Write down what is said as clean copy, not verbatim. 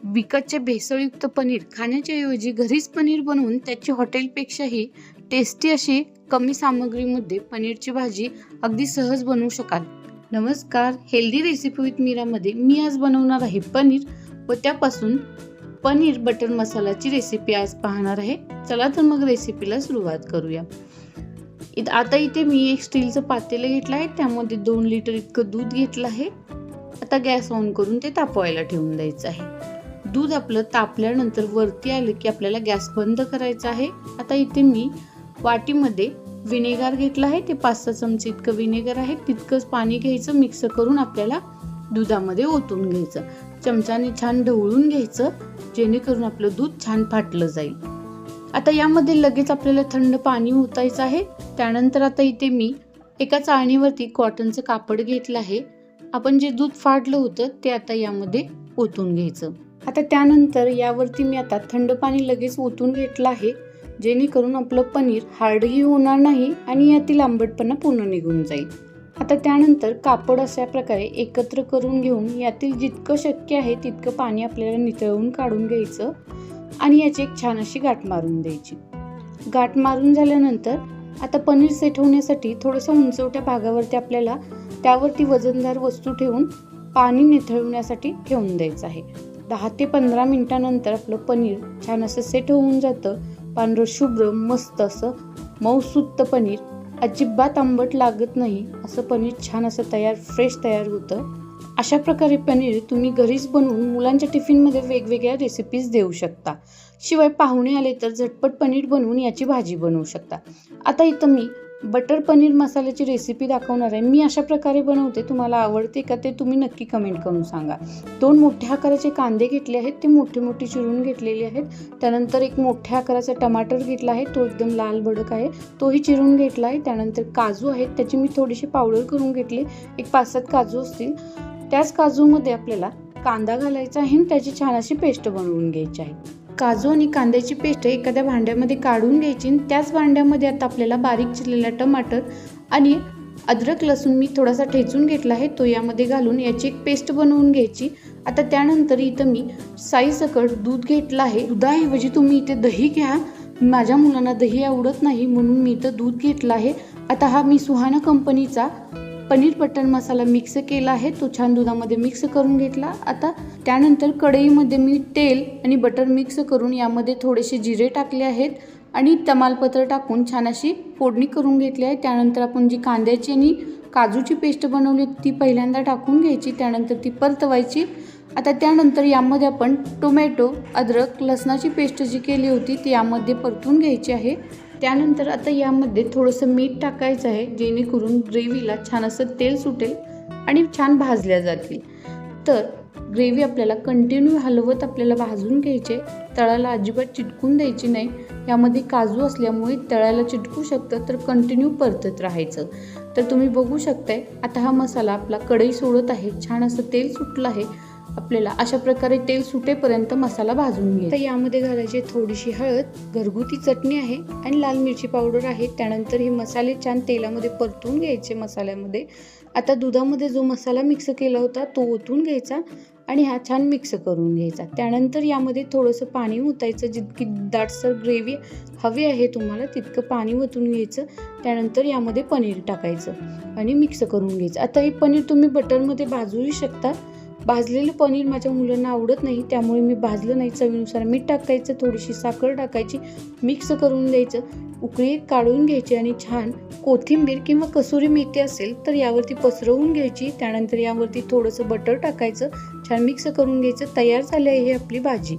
विकतचे भेसळयुक्त पनीर खाण्याच्या ऐवजी घरीच पनीर बनवून त्याची हॉटेलपेक्षाही टेस्टी अशी कमी सामग्रीमध्ये पनीरची भाजी अगदी सहज बनवू शकाल। नमस्कार, हेल्दी रेसिपी विथ मीरामध्ये मी आज बनवणार आहे पनीर व त्यापासून पनीर बटर मसालाची रेसिपी आज पाहणार आहे। चला तर मग रेसिपीला सुरुवात करूया। आता इथे मी एक स्टीलचं पातेलं घेतलं आहे, त्यामध्ये 2 लिटर इतकं दूध घेतलं आहे। आता गॅस ऑन करून ते तापवायला ठेवून द्यायचं आहे। दूध आपलं तापल्यानंतर वरती आलं की आपल्याला गॅस बंद करायचा आहे। आता इथे मी वाटीमध्ये विनेगर घेतलं आहे, ते 5-6 चमचे इतकं विनेगर आहे। तितकंच पाणी घ्यायचं, मिक्स करून आपल्याला दुधामध्ये ओतून घ्यायचं। चमच्याने छान ढवळून घ्यायचं, जेणेकरून आपलं दूध छान फाटलं जाईल। आता यामध्ये लगेच आपल्याला थंड पाणी ओतायचं आहे। त्यानंतर आता इथे मी एका चाळणीवरती कॉटनचं कापड घेतलं आहे। आपण जे दूध फाटलं होतं ते आता यामध्ये ओतून घ्यायचं। आता त्यानंतर यावरती मी आता थंड पाणी लगेच ओतून घेतलं आहे, जेणेकरून आपलं पनीर हार्डही होणार नाही आणि यातील आंबटपणा पूर्ण निघून जाईल। आता त्यानंतर कापड अशा प्रकारे एकत्र करून घेऊन यातील जितकं शक्य आहे तितकं पाणी आपल्याला निथळून काढून घ्यायचं आणि याची एक छान अशी गाठ मारून द्यायची। गाठ मारून झाल्यानंतर आता पनीर सेट होण्यासाठी थोडंसं उंचवट्या भागावरती आपल्याला त्यावरती वजनदार वस्तू ठेवून पाणी निथळण्यासाठी ठेवून द्यायचं आहे। 10 ते 15 मिनिटांनंतर आपलं पनीर छान असं सेट होऊन जातं। पांढरं शुभ्र मस्त असं मऊसूत पनीर, अजिबात आंबट लागत नाही असं पनीर छान असं फ्रेश तयार होतं। अशा प्रकारे पनीर तुम्ही घरीच बनवून मुलांच्या टिफिनमध्ये वेगवेगळ्या रेसिपीज देऊ शकता। शिवाय पाहुणे आले तर झटपट पनीर बनवून याची भाजी बनवू शकता। आता इथं मी बटर पनीर मसाल्याची रेसिपी दाखवणार आहे। मी अशा प्रकारे बनवते, तुम्हाला आवडते का ते तुम्ही नक्की कमेंट करून सांगा। 2 मोठ्या आकाराचे कांदे घेतले आहेत, ते मोठे मोठे चिरून घेतलेले आहेत। त्यानंतर एक मोठ्या आकाराचा टमाटर घेतला आहे, तो एकदम लाल भडक आहे, तोही चिरून घेतला आहे। त्यानंतर काजू आहेत, त्याची मी थोडीशी पावडर करून घेतली, एक 5-7 काजू असतील। त्याच काजूमध्ये आपल्याला कांदा घालायचा आहे आणि त्याची छान अशी पेस्ट बनवून घ्यायची आहे। काजू आणि कांद्याची पेस्ट एखाद्या भांड्यामध्ये काढून घ्यायची। त्याच भांड्यामध्ये आता आपल्याला बारीक चिरलेला टमाटर आणि अद्रक लसूण मी थोडासा ठेचून घेतला आहे, तो यामध्ये घालून याची एक पेस्ट बनवून घ्यायची। आता त्यानंतर इथं मी साईसकट दूध घेतलं आहे। दुधाऐवजी तुम्ही इथे दही घ्या, माझ्या मुलांना दही आवडत नाही म्हणून मी इथं दूध घेतलं आहे। आता हा मी सुहाना कंपनीचा पनीर बटर मसाला मिक्स केला आहे, तो छान दुधामध्ये मिक्स करून घेतला। आता त्यानंतर कढईमध्ये मी तेल आणि बटर मिक्स करून यामध्ये थोडेसे जिरे टाकले आहेत आणि तमालपत्र टाकून छान अशी फोडणी करून घेतली आहे। त्यानंतर आपण जी कांद्याची आणि काजूची पेस्ट बनवली ती पहिल्यांदा टाकून घ्यायची, त्यानंतर ती परतवायची। आता त्यानंतर यामध्ये आपण टोमॅटो, अद्रक, लसणाची पेस्ट जी केली होती ती यामध्ये परतून घ्यायची आहे। त्यानंतर आता यामध्ये थोडंसं मीठ टाकायचं आहे, जेणेकरून ग्रेव्हीला छान असं तेल सुटेल आणि छान भाजल्या जातील। तर ग्रेव्ही आपल्याला कंटिन्यू हलवत आपल्याला भाजून घ्यायचे, तळाला अजिबात चिटकून द्यायची नाही। यामध्ये काजू असल्यामुळे तळाला चिटकू शकतं, तर कंटिन्यू परतत राहायचं। तर तुम्ही बघू शकताय आता हा मसाला आपला कढई सोडत आहे, छान असं तेल सुटलं आहे। आपल्याला अशा प्रकारे तेल सुटेपर्यंत मसाला भाजून घ्यायचा। तर यामध्ये घालायची थोडीशी हळद, घरगुती चटणी आहे आणि लाल मिरची पावडर आहे। त्यानंतर हे मसाले छान तेलामध्ये परतून घ्यायचे मसाल्यामध्ये। आता दुधामध्ये जो मसाला मिक्स केला होता तो ओतून घ्यायचा आणि हा छान मिक्स करून घ्यायचा। त्यानंतर यामध्ये थोडंसं पाणी ओतायचं, जितकी दाटसर ग्रेव्ही हवी आहे तुम्हाला तितकं पाणी ओतून घ्यायचं। त्यानंतर यामध्ये पनीर टाकायचं आणि मिक्स करून घ्यायचं। आता हे पनीर तुम्ही बटरमध्ये भाजूही शकता। भाजलेलं पनीर माझ्या मुलांना आवडत नाही, त्यामुळे मी भाजलं नाही। चवीनुसार मीठ टाकायचं, थोडीशी साखर टाकायची, मिक्स करून द्यायचं, उकळी काढून घ्यायची आणि छान कोथिंबीर किंवा कसुरी मेथी असेल तर यावरती पसरवून घ्यायची। त्यानंतर यावरती थोडंसं बटर टाकायचं, छान मिक्स करून घ्यायचं। तयार झाली आहे आपली भाजी।